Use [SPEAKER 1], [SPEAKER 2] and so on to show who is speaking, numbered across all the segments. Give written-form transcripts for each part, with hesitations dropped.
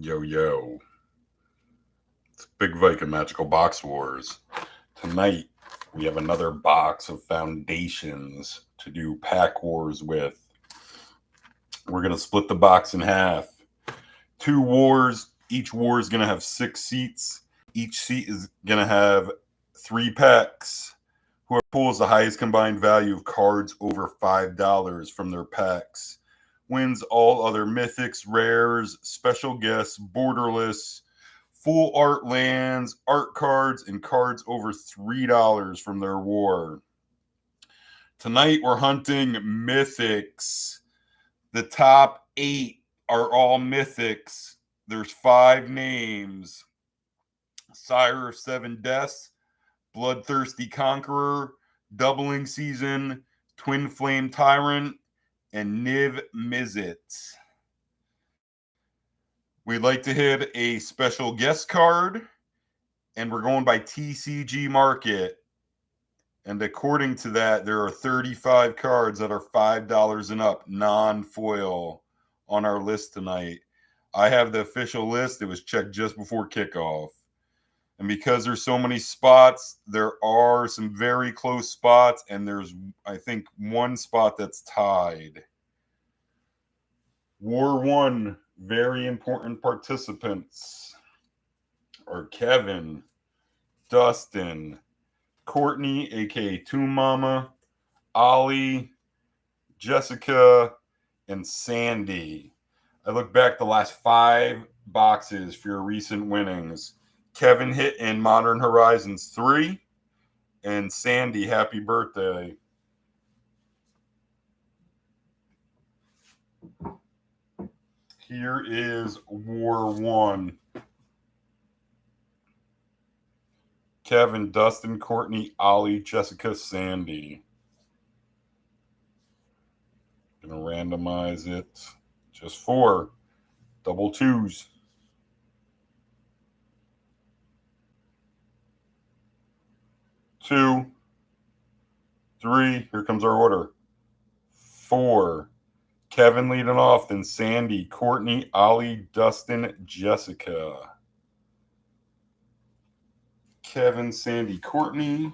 [SPEAKER 1] Yo, yo. It's Big Vike and Magical Box Wars. Tonight, we have another box of foundations to do pack wars with. We're going to split the box in half. 2 wars. Each war is going to have 6 seats. Each seat is going to have 3 packs. Whoever pulls the highest combined value of cards over $5 from their packs wins all other mythics, rares, special guests, borderless, full art lands, art cards, and cards over $3 from their war. Tonight we're hunting mythics. The top 8 are all mythics. There's 5 names: Sire of 7 Deaths, Bloodthirsty Conqueror, Doubling Season, TwinflameTyrant, and NivMizz. We'd like to hit a special guest card, and we're going by TCG Market. And according to that, there are 35 cards that are $5 and up, non-foil, on our list tonight. I have the official list. It was checked just before kickoff. And because there's so many spots, there are some very close spots, and there's, I think, 1 spot that's tied. War 1, very important participants are Kevin, Dustin, Courtney, aka Toon Mama, Ollie, Jessica, and Sandy. I look back the last 5 boxes for your recent winnings. Kevin hit in Modern Horizons 3, and Sandy, happy birthday. Here is War 1. Kevin, Dustin, Courtney, Ollie, Jessica, Sandy. Gonna randomize it. Just 4. Double 2s. 2, 3. Here comes our order. 4. Kevin leading off, then Sandy, Courtney, Ollie, Dustin, Jessica. Kevin, Sandy, Courtney.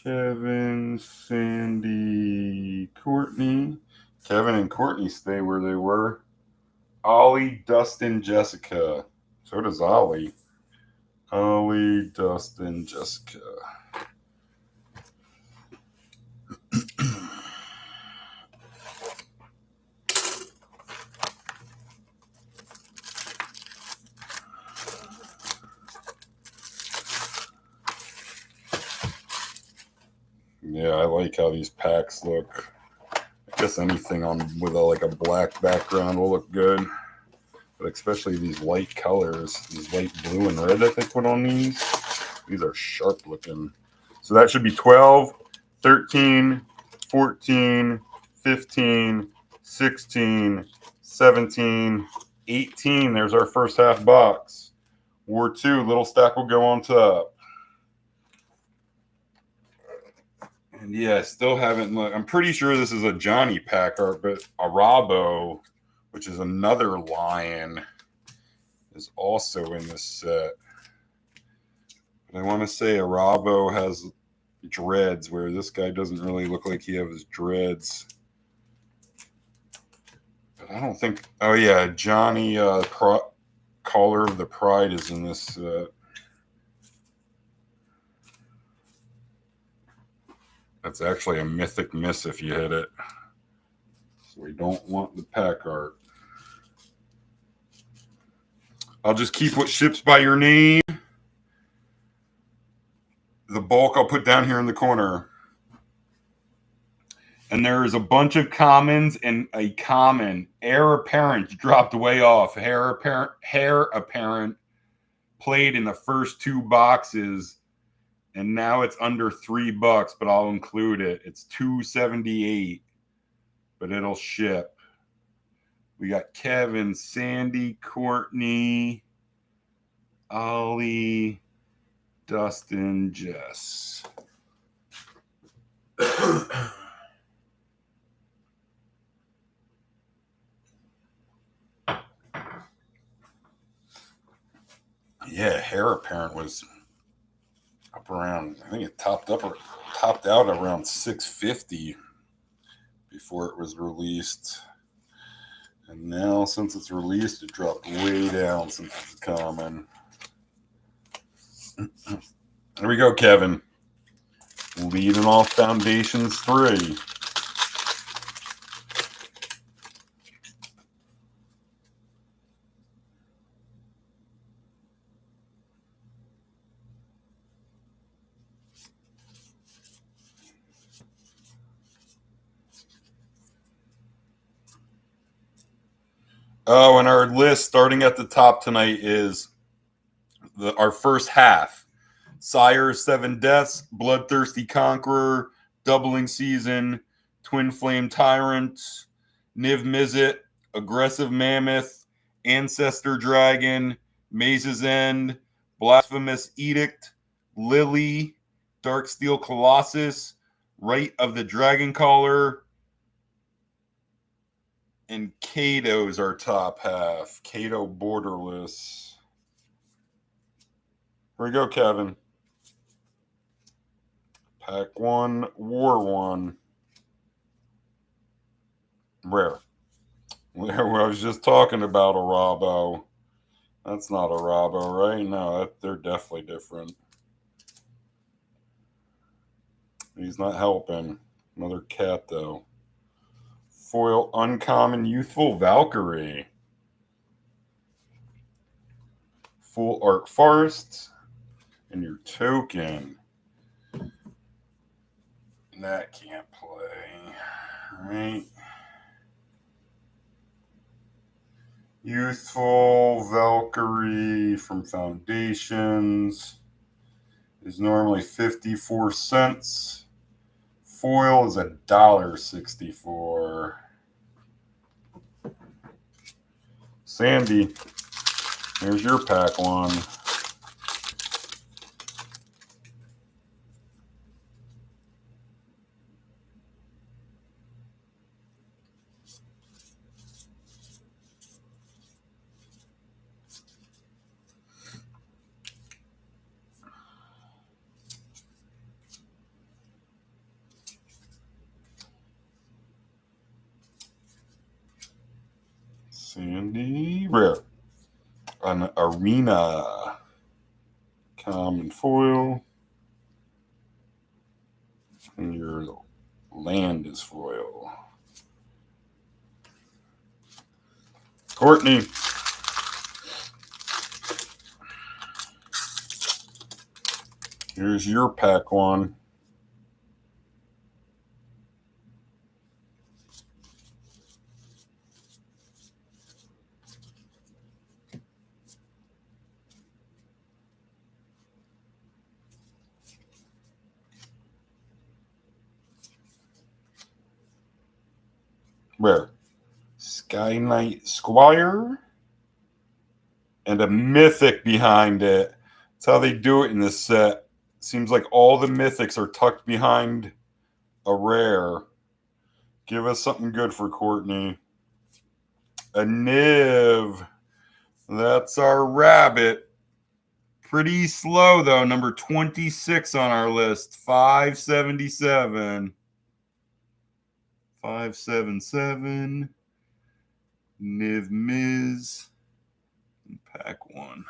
[SPEAKER 1] Kevin, Sandy, Courtney. Kevin and Courtney stay where they were. Ollie, Dustin, Jessica. So does Ollie. Ollie, Dustin, Jessica. Yeah, I like how these packs look. I guess anything on with like a black background will look good. But especially these light colors, these light blue and red that they put on these. These are sharp looking. So that should be 12, 13, 14, 15, 16, 17, 18. There's our first half box. War 2, little stack will go on top. And yeah, I still haven't looked. I'm pretty sure this is a Johnny pack art, but Arabo, which is another lion, is also in this set. But I want to say Arabo has dreads, where this guy doesn't really look like he has dreads. But I don't think... Oh, yeah, Johnny Caller of the Pride is in this set. That's actually a mythic miss if you hit it. So we don't want the pack art. I'll just keep what ships by your name. The bulk I'll put down here in the corner. And there is a bunch of commons and a common. Heir Apparent dropped way off. Heir Apparent played in the first 2 boxes. And now it's under $3, but I'll include it. It's $2.78, but it'll ship. We got Kevin, Sandy, Courtney, Ollie, Dustin, Jess. Yeah, Heir Apparent was up around, I think it topped out around 650 before it was released. And now, since it's released, it dropped way down since it's common. There we go, Kevin. Leading off Foundations 3. Oh, and our list starting at the top tonight is our first half. Sire, 7 Deaths, Bloodthirsty Conqueror, Doubling Season, TwinflameTyrant, NivMizz, Aggressive Mammoth, Ancestor Dragon, Maze's End, Blasphemous Edict, Lily, Darksteel Colossus, Rite of the Dragoncaller, and Kato's our top half. Kaito Borderless. Here we go, Kevin. Pack 1, War 1. Rare. I was just talking about a Robbo. That's not a Robbo, right? No, they're definitely different. He's not helping. Another cat, though. Foil Uncommon Youthful Valkyrie. Full Art Forest. And your token. That can't play. Right. Youthful Valkyrie from Foundations is normally 54 cents. Foil is $1.64. Sandy, here's your pack 1. Sandy, rare. An Arena. Common foil. And your land is foil. Courtney. Here's your pack 1. Rare. Sky Knight Squire. And a mythic behind it. That's how they do it in this set. Seems like all the mythics are tucked behind a rare. Give us something good for Courtney. A Niv. That's our rabbit. Pretty slow, though. Number 26 on our list. 577. 577. NivMizz. Pack 1.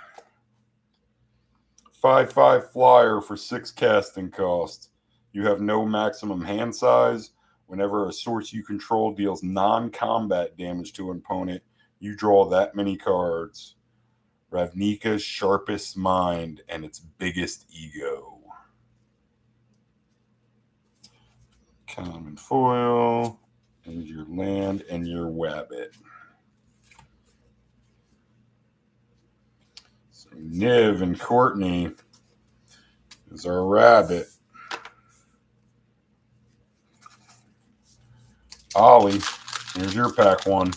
[SPEAKER 1] 5/5 flyer for 6 casting cost. You have no maximum hand size. Whenever a source you control deals non-combat damage to an opponent, you draw that many cards. Ravnika's sharpest mind and its biggest ego. Common foil. And your land and your wabbit. So Niv and Courtney is our rabbit. Ollie, here's your pack 1.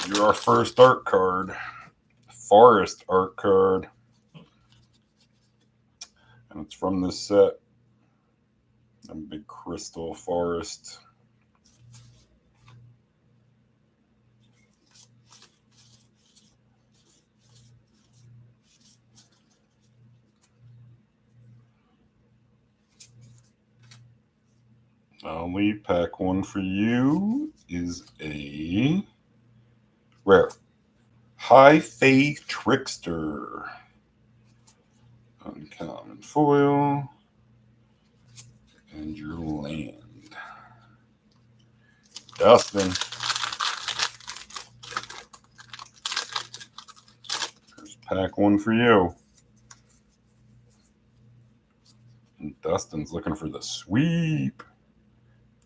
[SPEAKER 1] You're our first art card. Forest art card. And it's from this set. A big crystal forest. Ellie, pack one for you is a rare. High Faith Trickster. Uncommon foil. And your land. Dustin. There's pack one for you. And Dustin's looking for the sweep.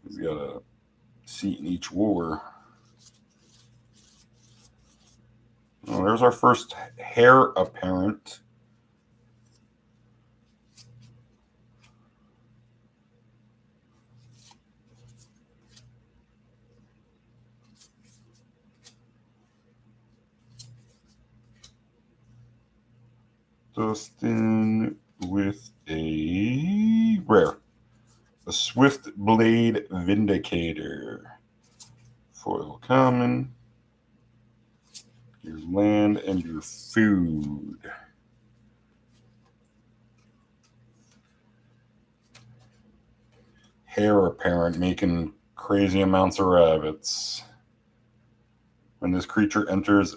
[SPEAKER 1] He's got a seat in each war. Oh, there's our first Heir Apparent. Dustin with a rare. A Swift Blade Vindicator. Foil common. Your land and your food. Heir Apparent making crazy amounts of rabbits. When this creature enters,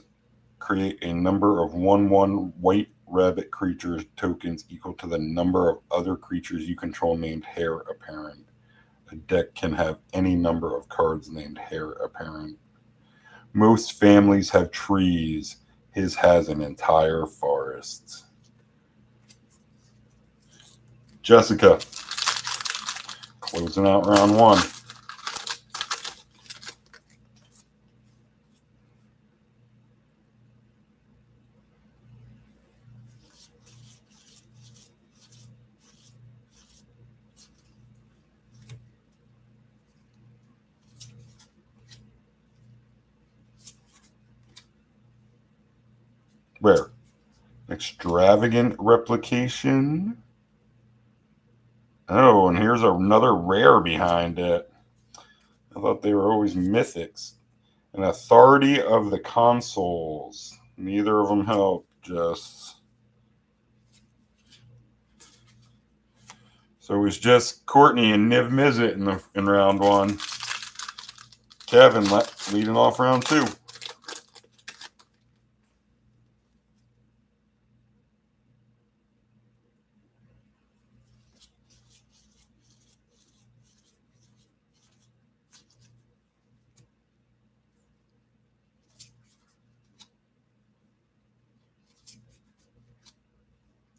[SPEAKER 1] create a number of 1/1 white rabbit creature tokens equal to the number of other creatures you control named Heir Apparent. A deck can have any number of cards named Heir Apparent. Most families have trees. His has an entire forest. Jessica, closing out round one. Rare. Extravagant Replication. Oh, and here's another rare behind it. I thought they were always mythics. An Authority of the Consoles. Neither of them help, just. So it was just Courtney and NivMizz in round one. Kevin leading off round two.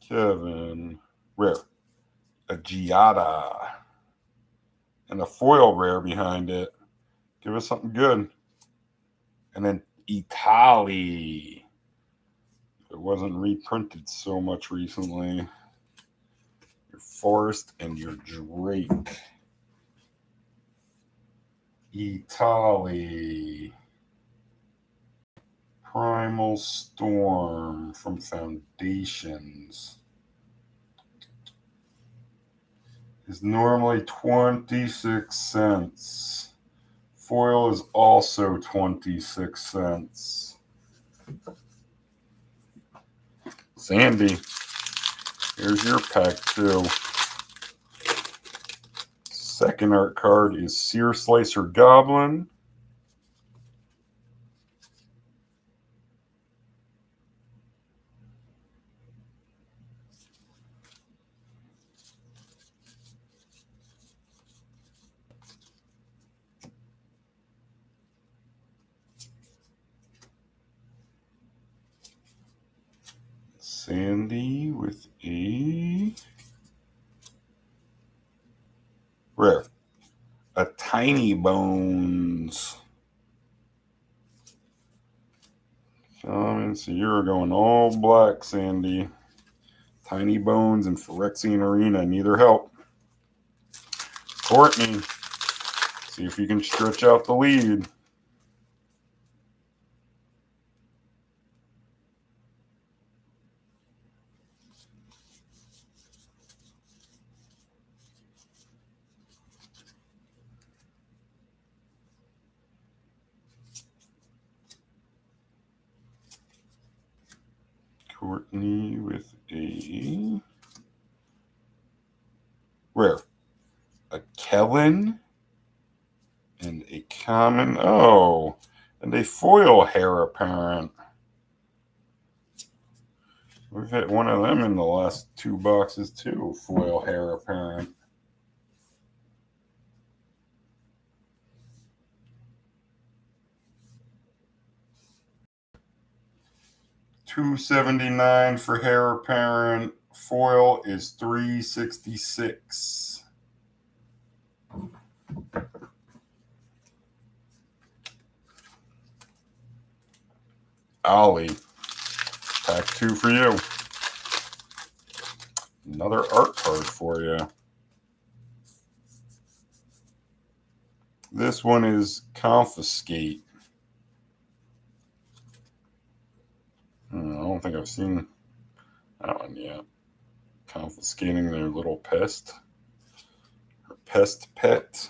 [SPEAKER 1] Kevin, rare. A Giada. And a foil rare behind it. Give us something good. And then Italy. It wasn't reprinted so much recently. Your Forest and your Drake. Italy. Primal Storm from Foundations. Is normally 26 cents. Foil is also 26 cents. Sandy, here's your pack two. Second art card is Sear Slicer Goblin. Sandy with a rare. A Tinybones. So you're going all black, Sandy. Tinybones and Phyrexian Arena, neither help. Courtney, see if you can stretch out the lead. Courtney with a rare. A Kellen common. Oh, and a foil Heir Apparent. We've hit one of them in the last 2 boxes too. Foil Heir Apparent. $279 for Heir Apparent. Foil is $366. Ollie, pack 2 for you. Another art card for you. This one is Confiscate. I don't think I've seen that one yet. Confiscating their little pest. Or pest pet.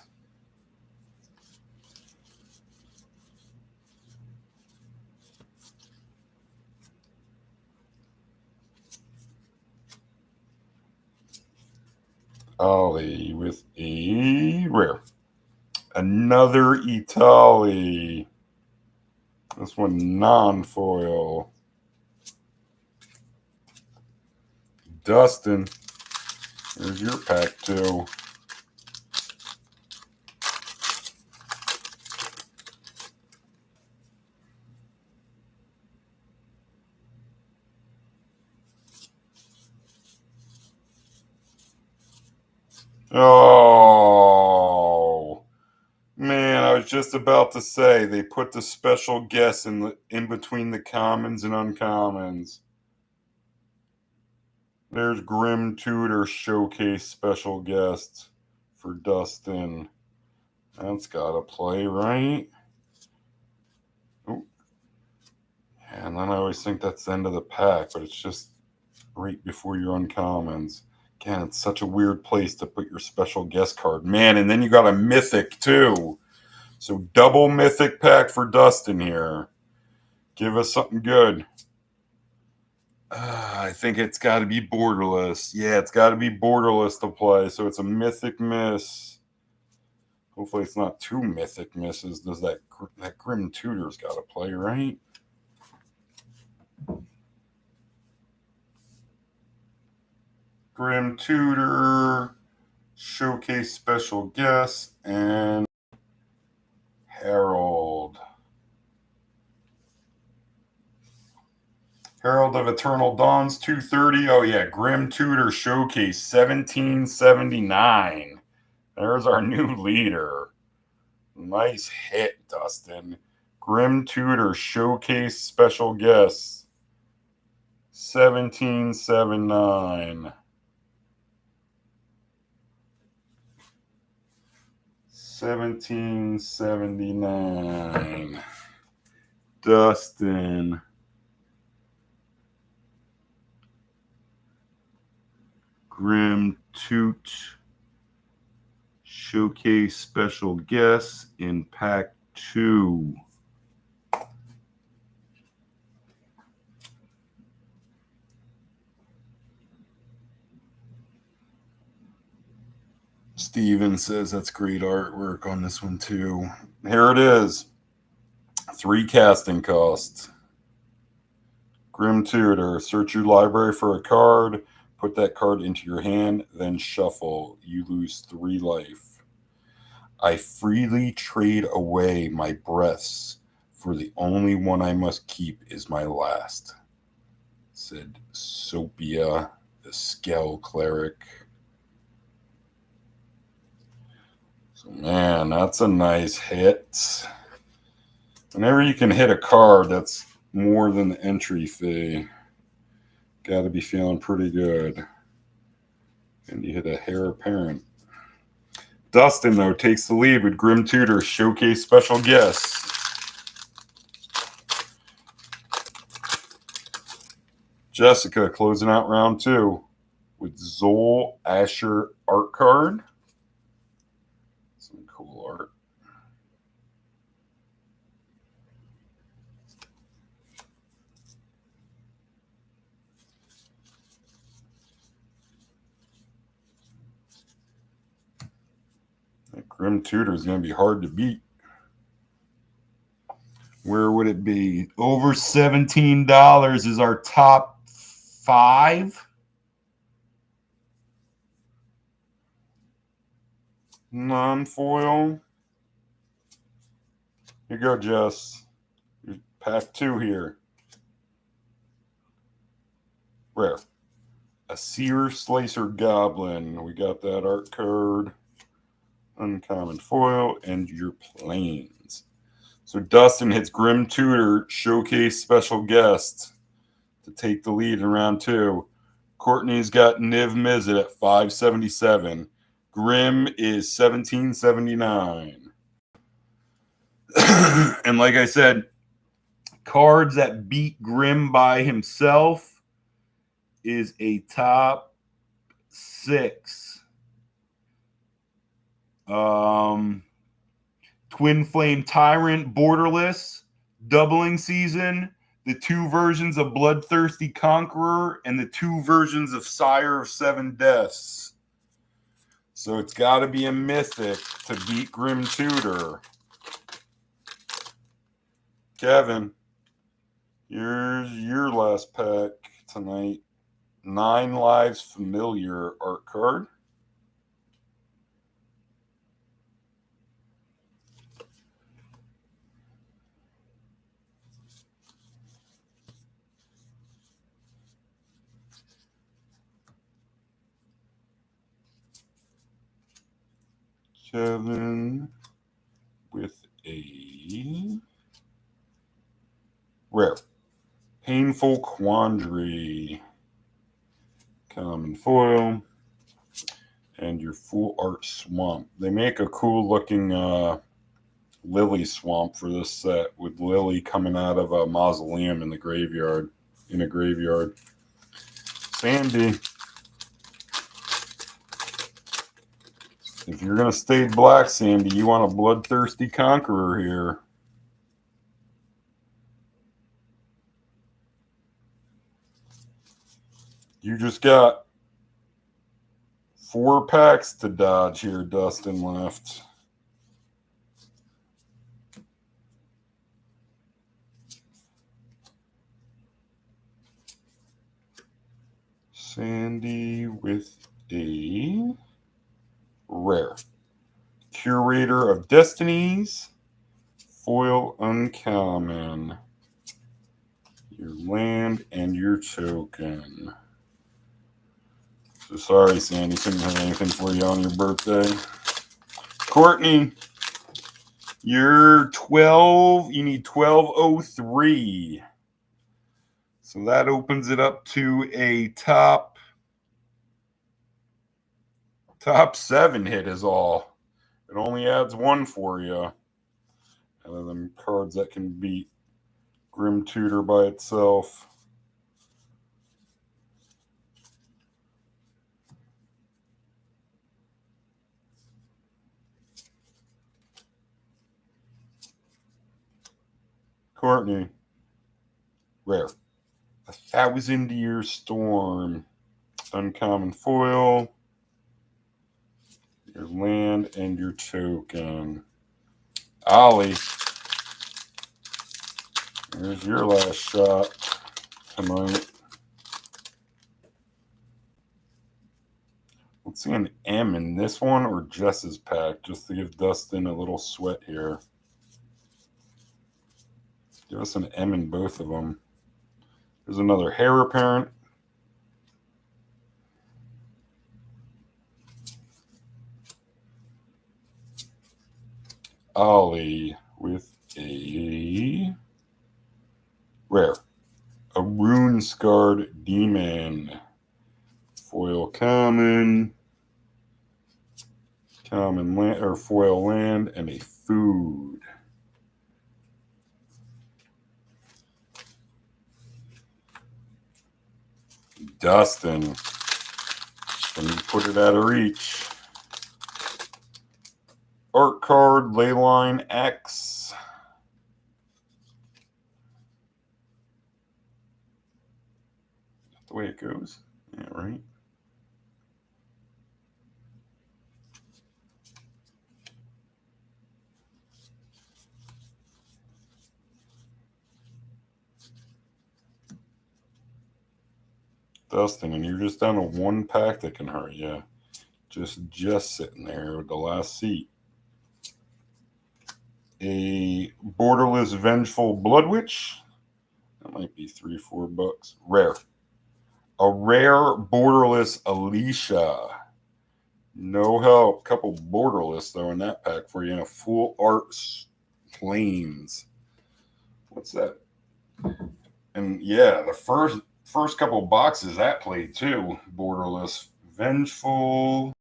[SPEAKER 1] Ollie with a rare. Another Itali. This one non-foil. Dustin, there's your pack 2. Oh man, I was just about to say they put the special guess in between the commons and uncommons. There's GrimTut Showcase Special Guest for Dustin. That's gotta play, right? Ooh. And then I always think that's the end of the pack, but it's just right before your uncommons. Again, it's such a weird place to put your special guest card. Man, and then you got a mythic too. So double mythic pack for Dustin here. Give us something good. I think it's got to be Borderless. Yeah, it's got to be Borderless to play. So it's a mythic miss. Hopefully it's not 2 mythic misses. Does that GrimTut's got to play, right? GrimTut, Showcase Special Guest, and Herald. Herald of Eternal Dawns, 230. Oh, yeah. GrimTut Showcase, 1779. There's our new leader. Nice hit, Dustin. GrimTut Showcase Special Guest, 1779. 1779. Dustin. GrimTut Showcase Special Guests in pack 2. Steven says that's great artwork on this one too. Here it is. 3 casting costs. GrimTut, search your library for a card. Put that card into your hand, then shuffle. You lose 3 life. I freely trade away my breaths, for the only one I must keep is my last, said Sophia, the Skell Cleric. So, man, that's a nice hit. Whenever you can hit a card that's more than the entry fee, got to be feeling pretty good. And you hit a Heir Apparent. Dustin, though, takes the lead with GrimTut Showcase Special Guests. Jessica closing out round 2 with Zol Asher art card. Some cool art. GrimTut is going to be hard to beat. would it be? Over $17 is our top 5. Non-foil. Here you go, Jess. Pack 2 here. Rare. A Seer Slicer Goblin. We got that art card. Uncommon foil. And your planes. So Dustin hits GrimTut, Showcase Special Guest to take the lead in round 2. Courtney's got NivMizz at 577. Grim is 1779. And like I said, cards that beat Grim by himself is a top 6. TwinflameTyrant, Borderless, Doubling Season, the 2 versions of Bloodthirsty Conqueror, and the 2 versions of Sire of 7 Deaths. So it's got to be a mythic to beat GrimTut. Kevin, here's your last pack tonight. 9 Lives Familiar art card. Kevin with a rare. Painful Quandary. Common foil. And your full art swamp. They make a cool looking Lily swamp for this set with Lily coming out of a mausoleum in the graveyard. In a graveyard. Sandy. If you're going to stay black, Sandy, you want a Bloodthirsty Conqueror here. You just got 4 packs to dodge here, Dustin left. Sandy with a rare. Curator of Destinies. Foil uncommon. Your land and your token. So sorry, Sandy, couldn't have anything for you on your birthday. Courtney, you're 12. You need 1203. So that opens it up to a top 7 hit is all. It only adds 1 for you. Other than cards that can beat GrimTut by itself. Courtney, rare. 1,000-Year Storm. Uncommon foil. Your land and your token. Ollie, here's your last shot tonight. Let's see an M in this one or Jess's pack, just to give Dustin a little sweat here. Give us an M in both of them. There's another Heir Apparent. Ollie with a rare. A Rune-Scarred Demon. Foil common. Common land or foil land and a food. Dustin. Can you put it out of reach? Art card, Leyline X. That's the way it goes. Yeah, right. Dustin, and you're just down to one pack that can hurt you. Just sitting there with the last seat. A Borderless Vengeful Blood Witch. That might be $3-4. Rare. A rare Borderless Alicia. No help. Couple Borderless, though, in that pack for you. And a Full Art Plains. What's that? And yeah, the first couple boxes that played too. Borderless Vengeful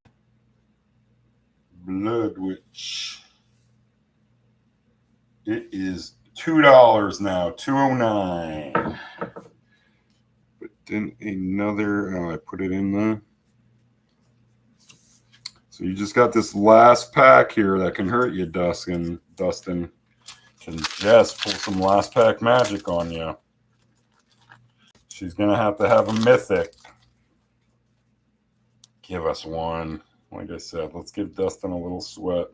[SPEAKER 1] Blood Witch. It is $2 now, $2.09. But then another, oh, I put it in there. So you just got this last pack here that can hurt you, Dustin. Dustin can just pull some last pack magic on you. She's going to have a mythic. Give us one. Like I said, let's give Dustin a little sweat.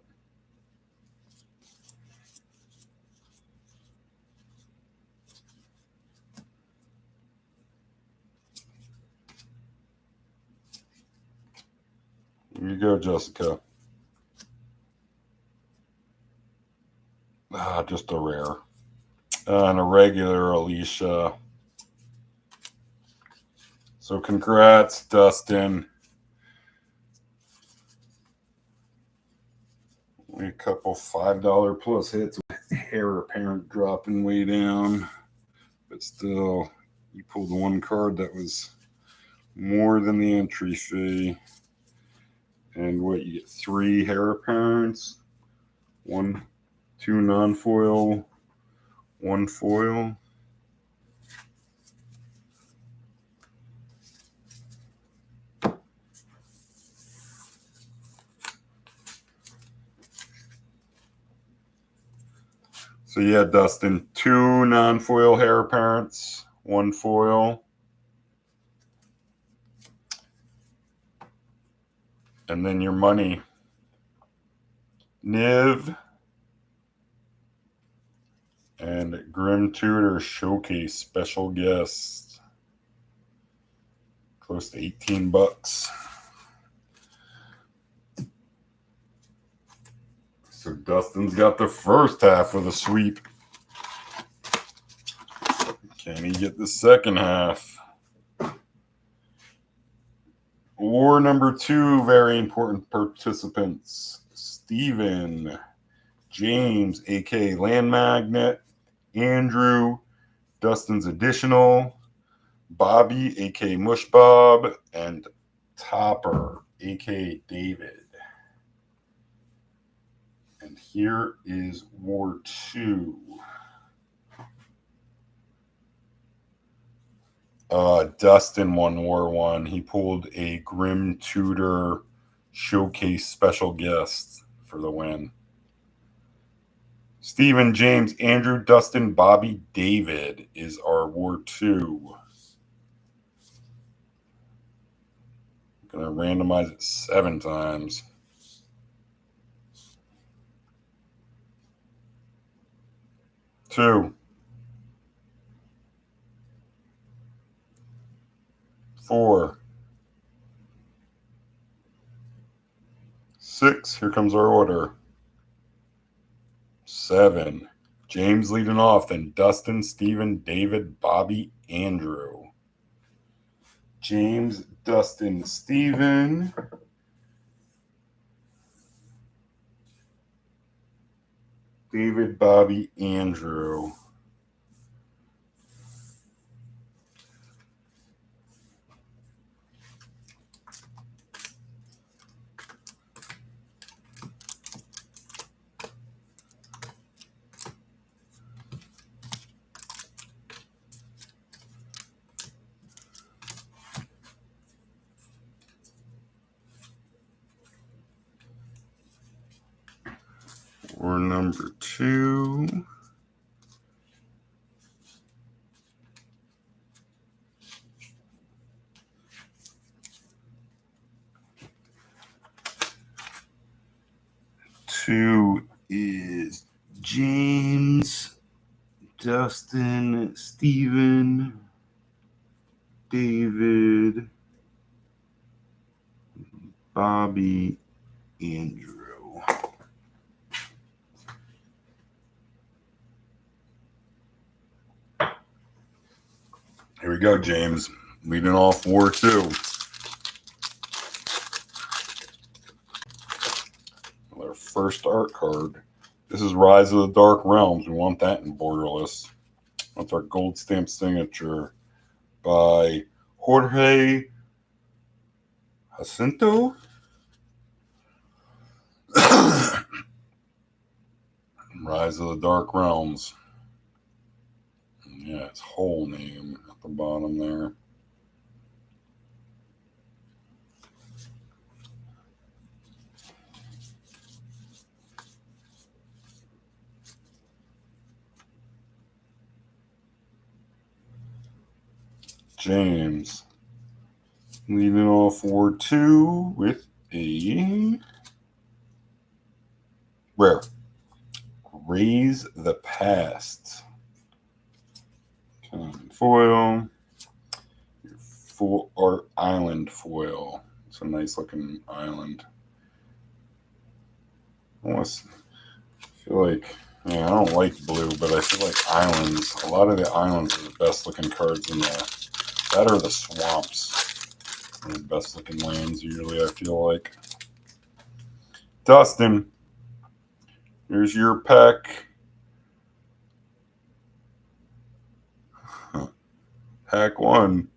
[SPEAKER 1] Here you go, Jessica. Just a rare. And a regular Alicia. So congrats, Dustin. Only a couple $5 plus hits with Heir Apparent dropping way down. But still, you pulled one card that was more than the entry fee. And what, you get 3 Heir Apparents, 2 non-foil, 1 foil. So yeah, Dustin, 2 non-foil Heir Apparents, 1 foil. And then your money. Niv and GrimTut Showcase Special Guest. Close to $18. So Dustin's got the first half of the sweep. Can he get the second half? War number 2, very important participants. Steven, James, a.k.a. Land Magnet, Andrew, Dustin's Additional, Bobby, a.k.a. Mush Bob, and Topper, a.k.a. David. And here is War 2. Dustin won War 1. He pulled a GrimTut Showcase Special Guest for the win. Stephen, James, Andrew, Dustin, Bobby, David is our War 2. I'm going to randomize it 7 times. Two, 4, 6. Here comes our order. 7. James leading off, then Dustin, Steven, David, Bobby, Andrew. James, Dustin, Steven. David, Bobby, Andrew. Or number 2. Two is James, Dustin, Steven, David, Bobby, Andrew. Here we go, James. Leading off War 2. Our first art card. This is Rise of the Dark Realms. We want that in Borderless. That's our gold stamp signature by Jorge Jacinto. Rise of the Dark Realms. Yeah, its whole name at the bottom there. James. Leading off War 2 with a rare. Raise the Past. Foil. Full art island foil. It's a nice looking island. Almost feel like, yeah, I don't like blue, but I feel like islands. A lot of the islands are the best looking cards in the. That or the swamps are the best looking lands usually, I feel like. Dustin, here's your pack. Pack 1.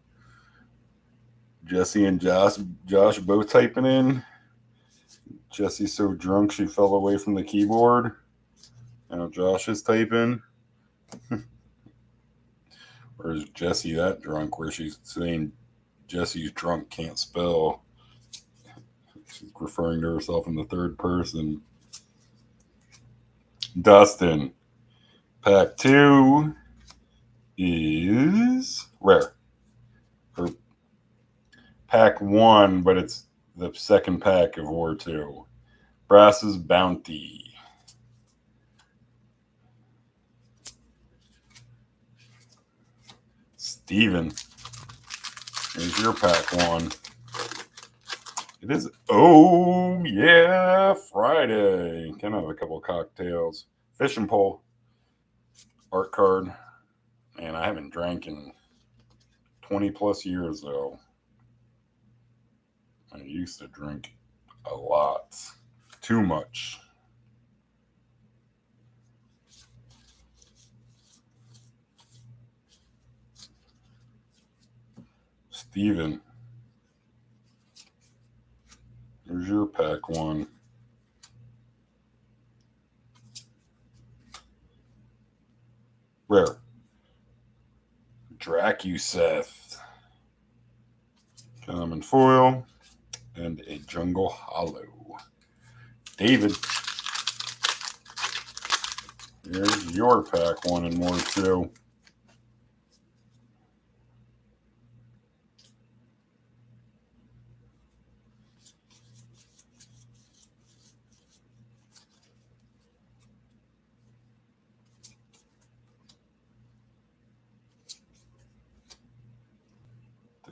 [SPEAKER 1] Jesse and Josh both typing in. Jesse's so drunk she fell away from the keyboard. Now Josh is typing. Or is Jesse that drunk where she's saying Jesse's drunk, can't spell? She's referring to herself in the third person. Dustin, pack 2 is rare. Or pack 1, but it's the second pack of War 2. Brass's Bounty. Steven, here's your pack 1. It is, oh yeah, Friday. Can have a couple of cocktails. Fishing pole. Art card. Man, I haven't drank in 20 plus years though. I used to drink a lot. Too much. Steven. Here's your pack 1. Rare. Dracuseth. Common foil. And a Jungle Hollow. David. Here's your pack 1 and War 2.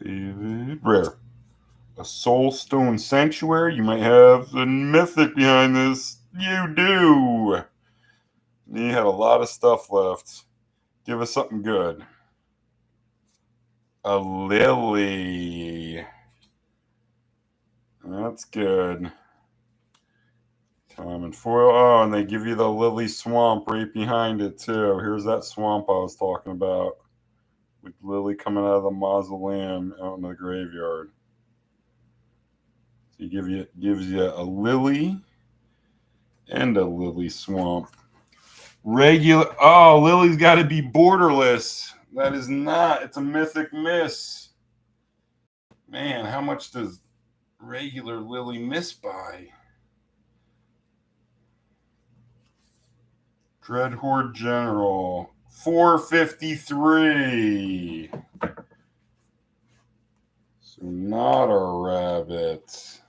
[SPEAKER 1] David. Rare. A Soulstone Sanctuary. You might have the Mythic behind this. You do. You had a lot of stuff left. Give us something good. A Lily. That's good. Common foil. Oh, and they give you the Lily Swamp right behind it, too. Here's that swamp I was talking about. With Lily coming out of the mausoleum out in the graveyard. So gives you a Lily and a Lily Swamp. Regular. Oh, Lily's got to be borderless. That is not. It's a mythic miss. Man, how much does regular Lily miss by? Dreadhorde General. 453. So not a rabbit.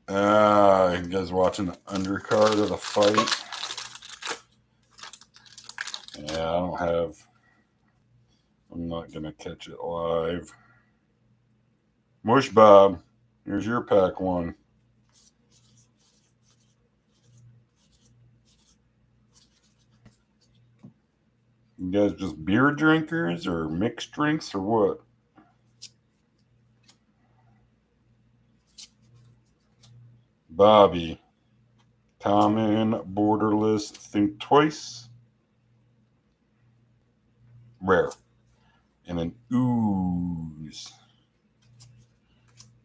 [SPEAKER 1] You guys watching the undercard of the fight? Yeah, I don't have. I'm not going to catch it live. Mush Bob, here's your pack one. You guys just beer drinkers or mixed drinks or what? Bobby. Common, borderless, think twice. Rare. And an ooze.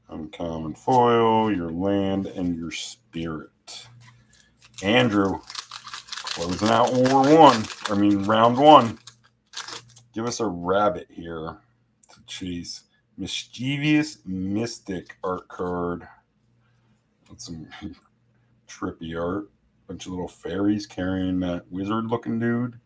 [SPEAKER 1] Uncommon foil, your land, and your spirit. Andrew, closing out round one. Give us a rabbit here to chase. Mischievous Mystic art card. That's some trippy art. Bunch of little fairies carrying that wizard looking dude.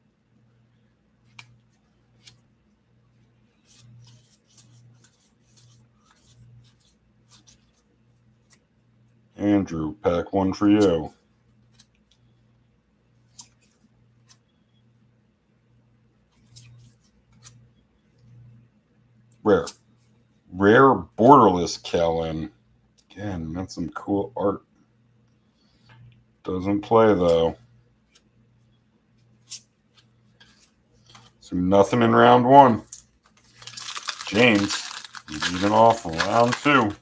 [SPEAKER 1] Andrew, pack one for you. Rare. Rare borderless Kellen. Again, that's some cool art. Doesn't play though. So nothing in round one. James, leading off round two.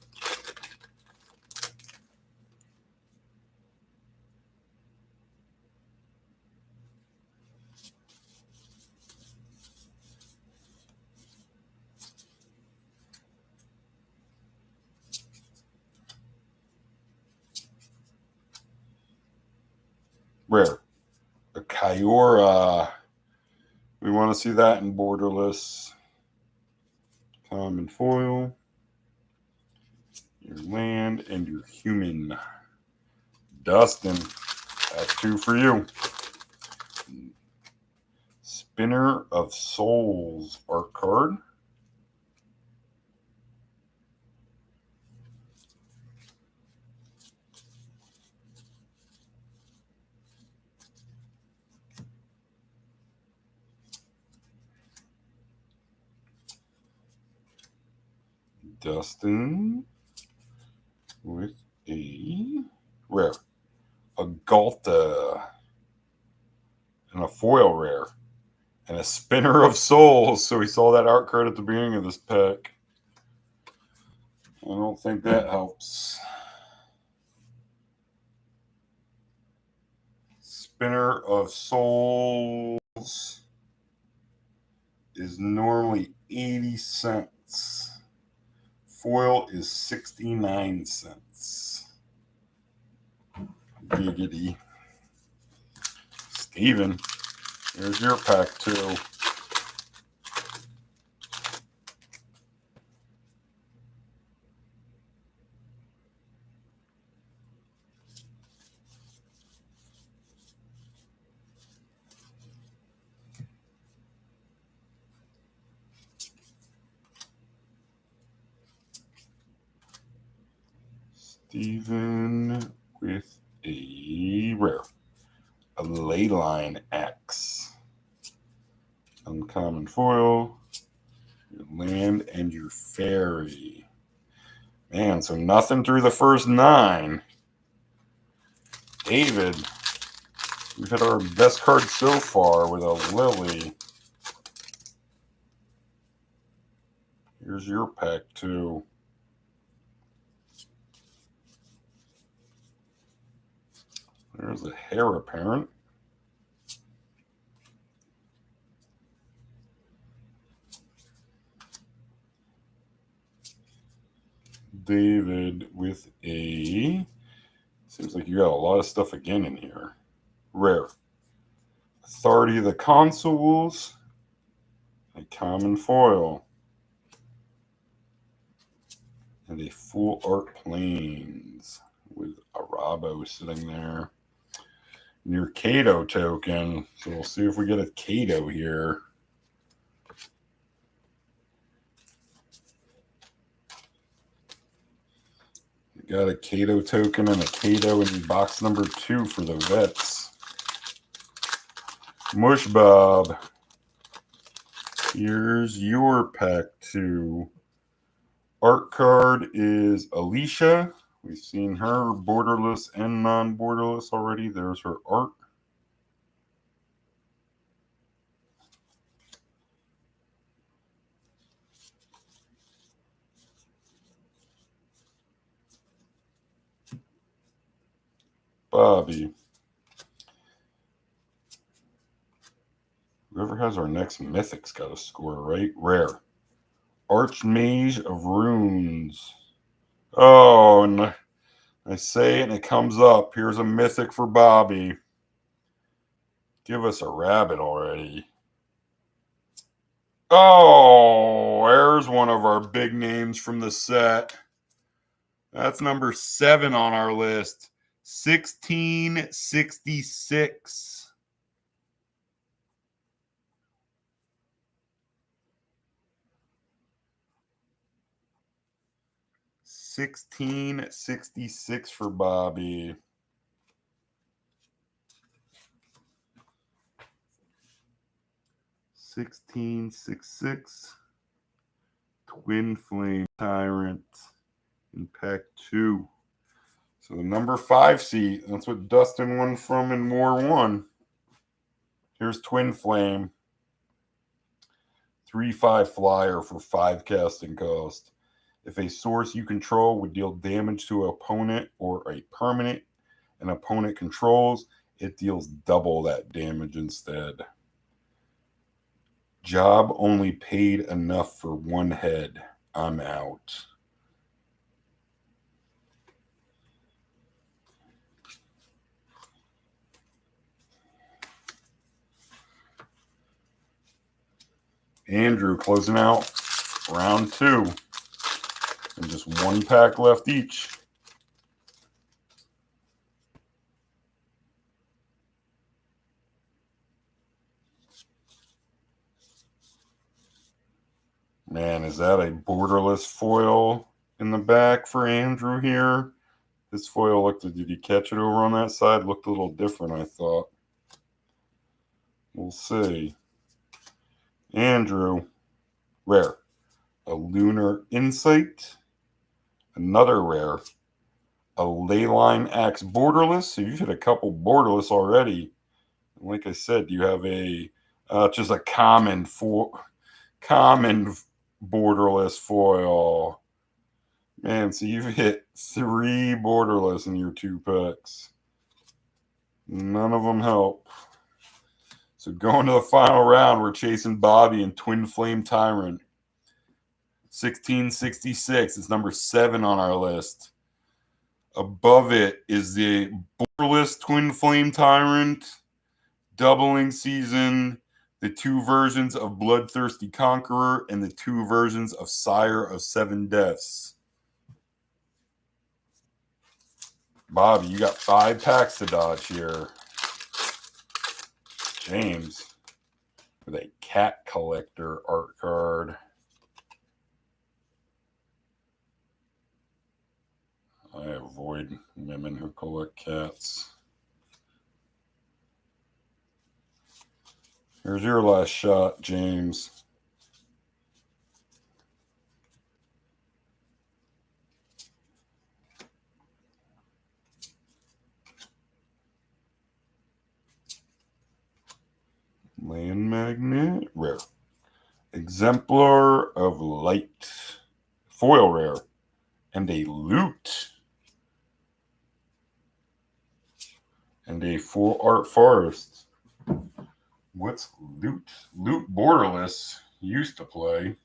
[SPEAKER 1] Rare. A Kiora. We want to see that in borderless. Common foil. Your land and your human. Dustin. That's two for you. Spinner of Souls art card. Dustin with a rare. A Galta. And a foil rare. And a Spinner of Souls. So we saw that art card at the beginning of this pack. I don't think that helps. Spinner of Souls is normally 80 cents. Foil is 69 cents. Giggity. Steven, here's your pack two. Steven with a rare. A Leyline Axe. Uncommon foil. Your land and your fairy. Man, so nothing through the first 9. David, we've had our best card so far with a Lily. Here's your pack two. There's a Heir Apparent. David with a... Seems like you got a lot of stuff again in here. Rare. Authority of the Consuls. A common foil. And a full art planes with Arabo sitting there. And your Kaito token. So we'll see if we get a Kaito here. We got a Kaito token and a Kaito in box number 2 for the vets. Mush Bob. Here's your pack 2. Art card is Alicia. We've seen her borderless and non-borderless already. There's her art. Bobby. Whoever has our next mythic's got a score, right? Rare. Archmage of Runes. Oh, and I say it and it comes up. Here's a mythic for Bobby. Give us a rabbit already. Oh, there's one of our big names from the set. That's number 7 on our list. 1666. $16.66 for Bobby. $16.66. TwinflameTyrant in pack 2. So the number 5 seat. That's what Dustin won from in War 1. Here's Twinflame. 3/5 flyer for 5 casting cost. If a source you control would deal damage to an opponent or a permanent an opponent controls, it deals double that damage instead. Job only paid enough for 1 head. I'm out. Andrew closing out round 2. And just 1 pack left each. Man, is that a borderless foil in the back for Andrew here? This foil looked, did he catch it over on that side? Looked a little different, I thought. We'll see. Andrew, rare. A Lunar Insight. Another rare. A Leyline Axe borderless. So you've hit a couple borderless already. And like I said, you have a just a common borderless foil. Man, so you've hit 3 borderless in your 2 packs. None of them help. So going to the final round, we're chasing Bobby and TwinflameTyrant. 1666. It's number 7 on our list. Above it is the borderless TwinflameTyrant, doubling season, the 2 versions of Bloodthirsty Conqueror, and the 2 versions of Sire of 7 Deaths. Bobby, you got 5 packs to dodge here. James with a Cat Collector art card. I avoid women who collect cats. Here's your last shot, James. Land Magnet, rare. Exemplar of Light, foil rare. And a Loot. And a Full Art Forest. What's Loot? Loot Borderless used to play.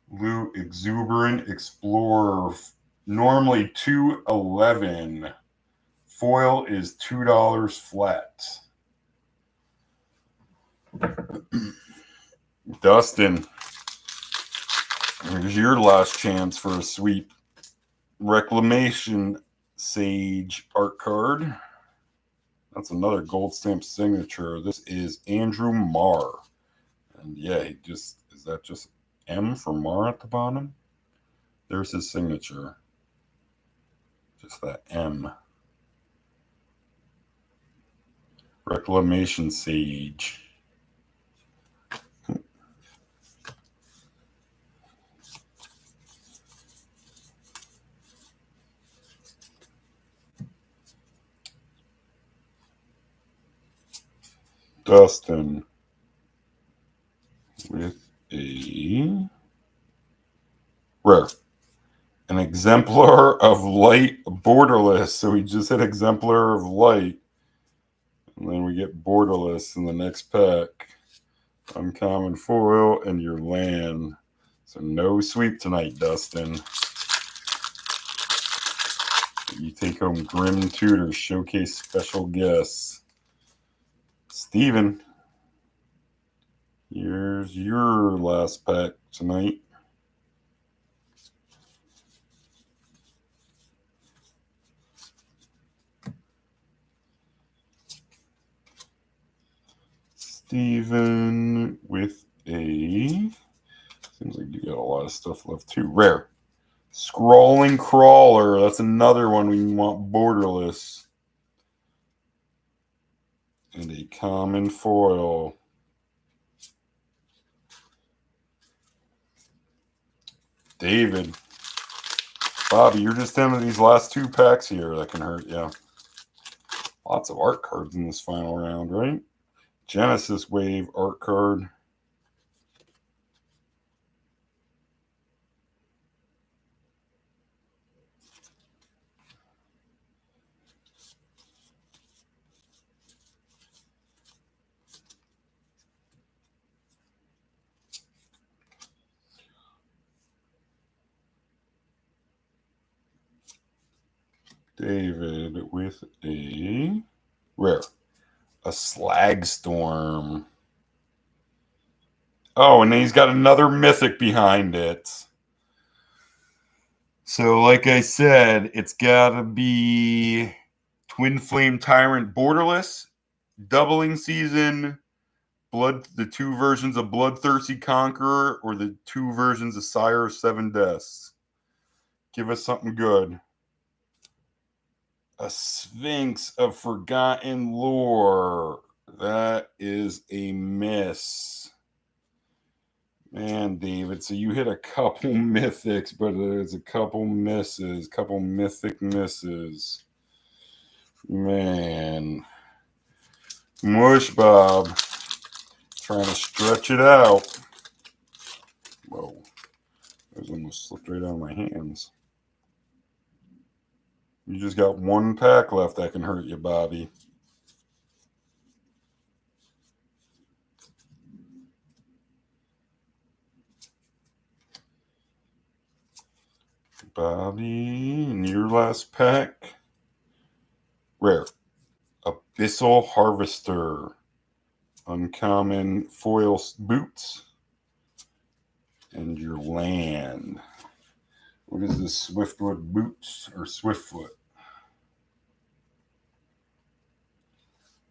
[SPEAKER 1] Loot-Exuberant Explorer. Normally $2.11. Foil is $2 flat. Dustin, here's your last chance for a sweep. Reclamation Sage art card. That's another gold stamp signature. This is Andrew Marr. And yeah, he just, is that just M for Marr at the bottom? There's his signature. Just that M. Reclamation Sage. Dustin with a rare. An Exemplar of Light Borderless. So we just hit Exemplar of Light. And then we get Borderless in the next pack. Uncommon foil and your land. So no sweep tonight, Dustin. You take home GrimTut Showcase Special Guest. Steven, here's your last pack tonight. Steven with a, seems like you got a lot of stuff left too. Rare. Scrawling Crawler. That's another one we want borderless. And a common foil. David. Bobby, you're just into these last two packs here. That can hurt, yeah. Lots of art cards in this final round, right? Genesis Wave art card. David with a rare. A Slag Storm. Oh, and then he's got another Mythic behind it. So, like I said, it's got to be TwinflameTyrant Borderless, Doubling Season, the two versions of Bloodthirsty Conqueror, or the two versions of Sire of Seven Deaths. Give us something good. A Sphinx of Forgotten Lore. That is a miss. Man, David, so you hit a couple mythics, but there's a couple misses, couple mythic misses. Man. Mush Bob. Trying to stretch it out. Whoa. Those almost slipped right out of my hands. You just got one pack left that can hurt you, Bobby. Bobby, in your last pack. Rare. Abyssal Harvester. Uncommon foil boots. And your land. What is this? Swiftwood boots or Swiftfoot?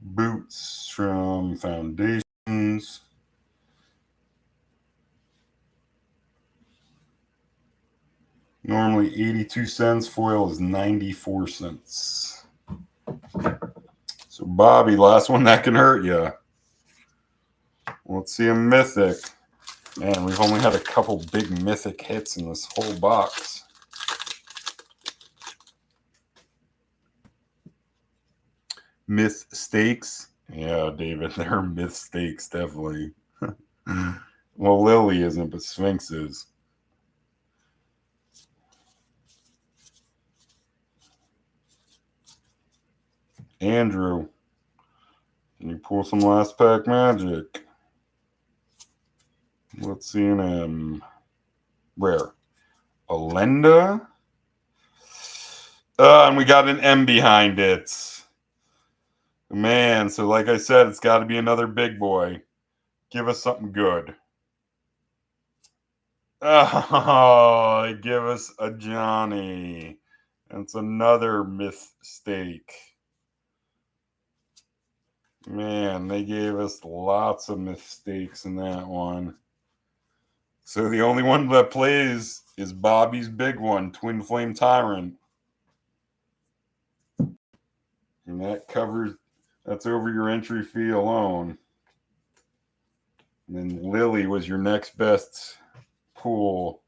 [SPEAKER 1] Boots from Foundations. Normally 82 cents. Foil is 94 cents. So, Bobby, last one that can hurt you. Let's see a mythic. Man, we've only had a couple big mythic hits in this whole box. Myth Stakes. Yeah, David, there are Myth Stakes, definitely. Well, Lily isn't, but Sphinx is. Andrew, can you pull some last pack magic? Let's see an M. Rare. Alenda. And we got an M behind it. Man, so like I said, it's got to be another big boy. Give us something good. Oh, they give us a Johnny. It's another mistake. Man, they gave us lots of mistakes in that one. So the only one that plays is Bobby's big one, TwinflameTyrant. And that covers That's over your entry fee alone. And then Lily was your next best pool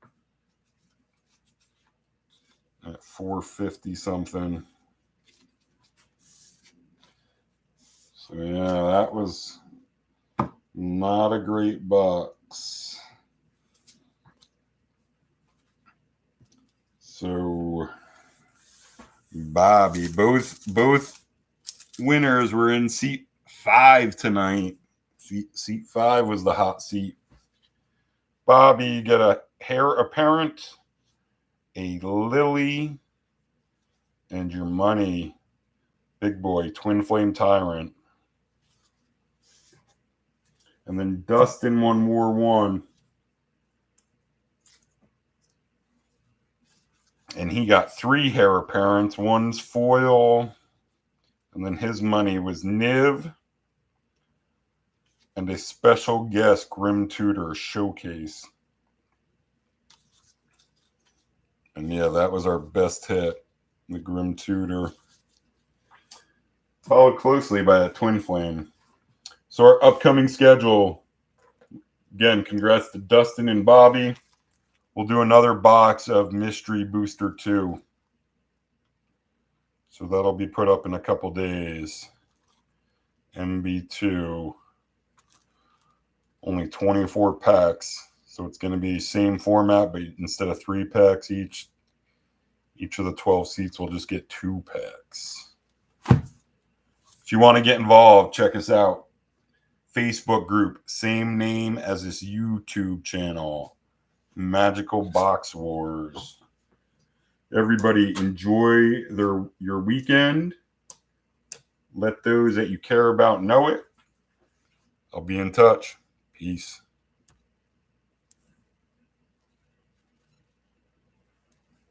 [SPEAKER 1] at 450 something. So yeah, that was not a great box. So Bobby, both winners were in seat 5 tonight. Seat 5 was the hot seat. Bobby, you get a Heir Apparent, a Lily, and your money, big boy, TwinflameTyrant. And then Dustin won more one. And he got 3 Heir Apparents. One's foil. And then his money was Niv. And a special guest GrimTut showcase. And yeah, that was our best hit, the GrimTut. Followed closely by a Twinflame. So our upcoming schedule, again, congrats to Dustin and Bobby. We'll do another box of Mystery Booster 2. So that'll be put up in a couple days. MB2. Only 24 packs. So it's going to be same format, but instead of 3 packs each of the 12 seats will just get 2 packs. If you want to get involved, check us out. Facebook group, same name as this YouTube channel, MagicalBoxWars. Everybody enjoy your weekend. Let those that you care about know it. I'll be in touch. Peace.